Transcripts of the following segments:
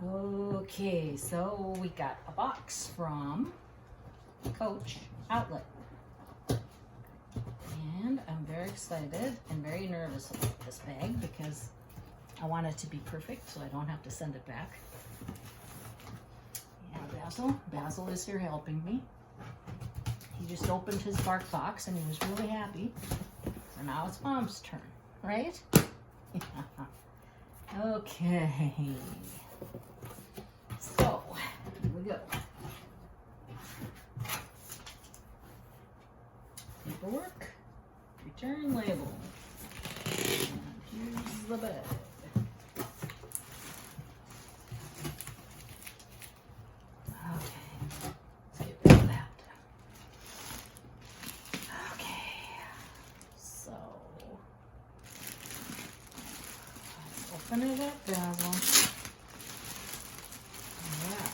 Okay, so we got a box from Coach Outlet. And I'm very excited and very nervous about this bag because I want it to be perfect so I don't have to send it back. Yeah, Basil is here helping me. He just opened his bark box and he was really happy. So now it's Mom's turn, right? Okay. So, here we go. Paperwork, return label, and here's the bag. Okay, let's get rid of that. Okay, so let's open it up, Basil. Yeah.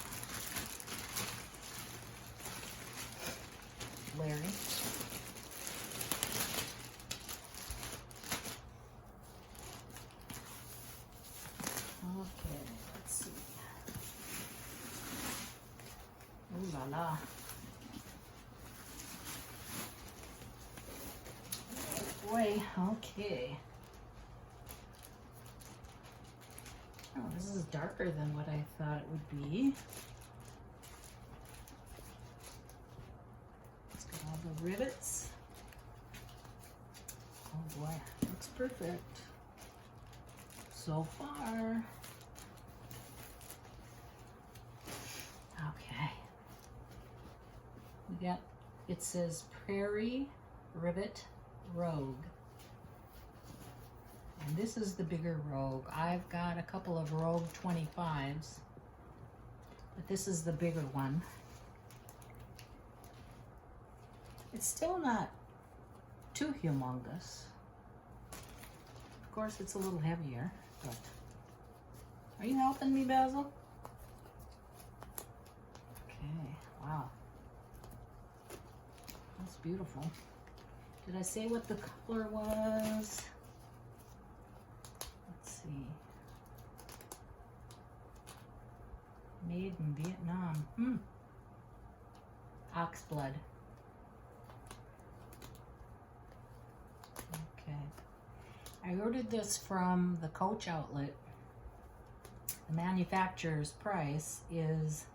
Larry. Okay, let's see. Ooh la la. Oh boy, okay. Oh, this is darker than what I thought it would be. It's got all the rivets. Oh boy, looks perfect so far. Okay. We got, it says Prairie Rivet Rogue. And this is the bigger Rogue. I've got a couple of Rogue 25s, but this is the bigger one. It's still not too humongous. Of course, it's a little heavier, but are you helping me, Basil? Okay, wow. That's beautiful. Did I say what the color was? Let's see. Made in Vietnam. Oxblood. Okay. I ordered this from the Coach Outlet. The manufacturer's price is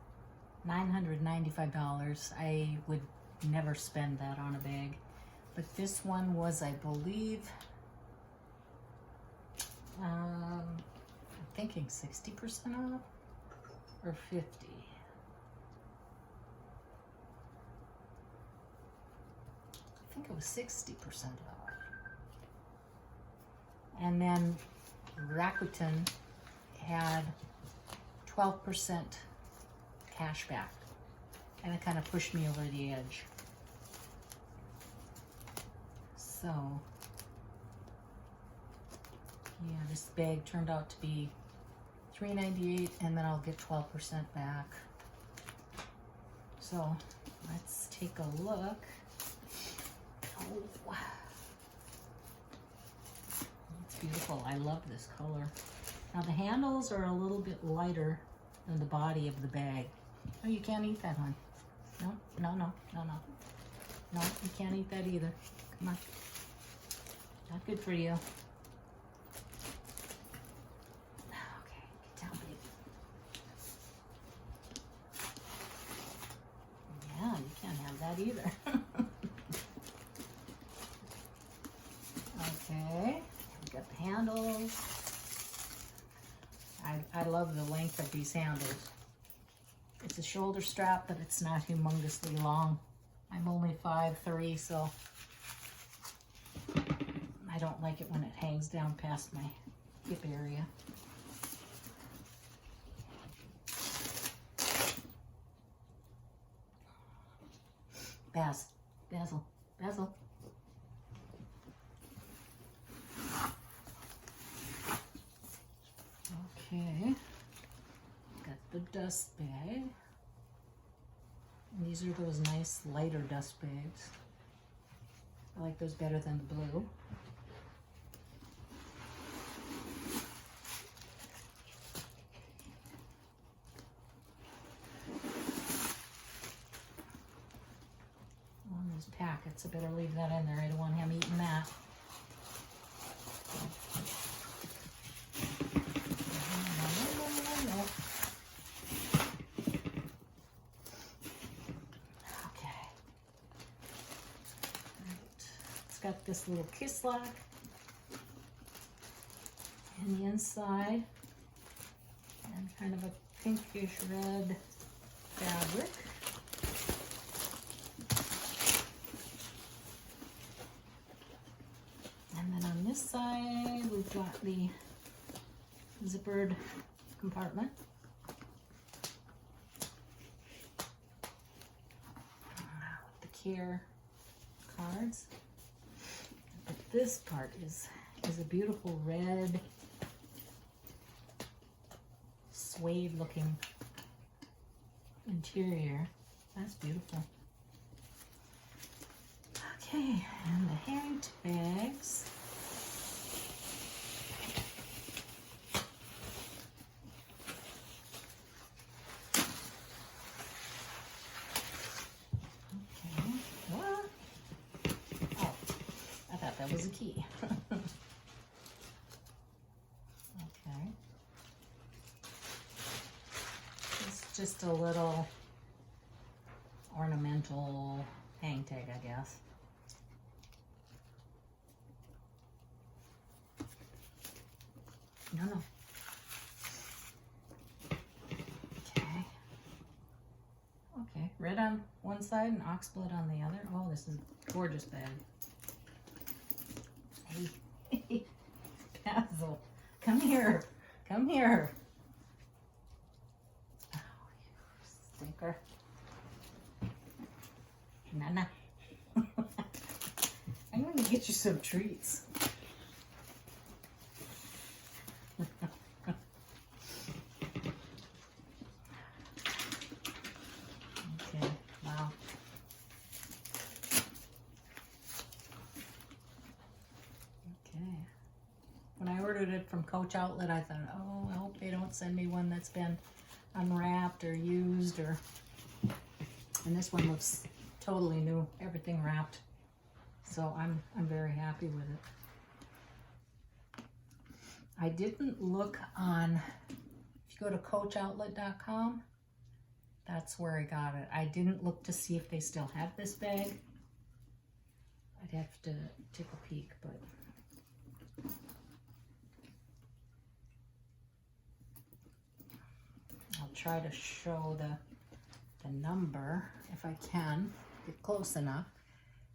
$995. I would never spend that on a bag. But this one was, I believe, I'm thinking 60% off or 50. I think it was 60% off. And then Rakuten had 12% cash back. And it kind of pushed me over the edge. So, yeah, this bag turned out to be $3.98, and then I'll get 12% back. So, let's take a look. Oh, it's beautiful. I love this color. Now, the handles are a little bit lighter than the body of the bag. Oh, you can't eat that, hon. No, no, no, no, no. No, you can't eat that either. Come on. Not good for you. Okay, get down, baby. Yeah, you can't have that either. Okay, we got the handles. I love the length of these handles. It's a shoulder strap, but it's not humongously long. I'm only 5'3", so I don't like it when it hangs down past my hip area. Basil. Okay, got the dust bag. And these are those nice lighter dust bags. I like those better than the blue. so better leave that in there. I don't want him eating that. Okay. Right. It's got this little kiss lock in the inside and kind of a pinkish red fabric. And then on this side, we've got the zippered compartment. With the care cards. But this part is a beautiful red suede looking interior. That's beautiful. Okay, and the hand bags. Okay, what? Oh, I thought that was a key. Okay. It's just a little ornamental hang tag, I guess. No. Okay. Okay, red on one side and Oxblood on the other. Oh, this is a gorgeous bag. Hey, Basil, come here. Come here. Oh, you stinker. Nana. I'm going to get you some treats. Okay, wow. Okay. When I ordered it from Coach Outlet, I thought, oh, I hope they don't send me one that's been unwrapped or used, or. And this one looks totally new, everything wrapped. So I'm very happy with it. I didn't look on, if you go to coachoutlet.com, that's where I got it. I didn't look to see if they still have this bag. I'd have to take a peek, but I'll try to show the number if I can, get close enough.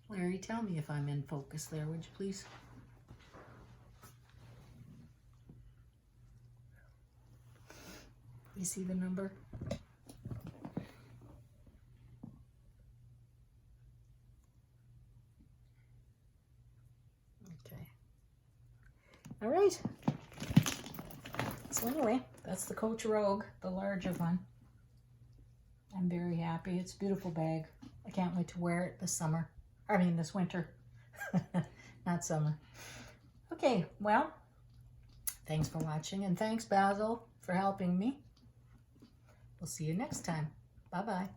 Larry, tell me if I'm in focus there, would you please? You see the number? Okay. All right. So anyway, that's the Coach Rogue, the larger one. I'm very happy. It's a beautiful bag. I can't wait to wear it this summer. I mean, this winter. Not summer. Okay, well, thanks for watching, and thanks, Basil, for helping me. We'll see you next time. Bye-bye.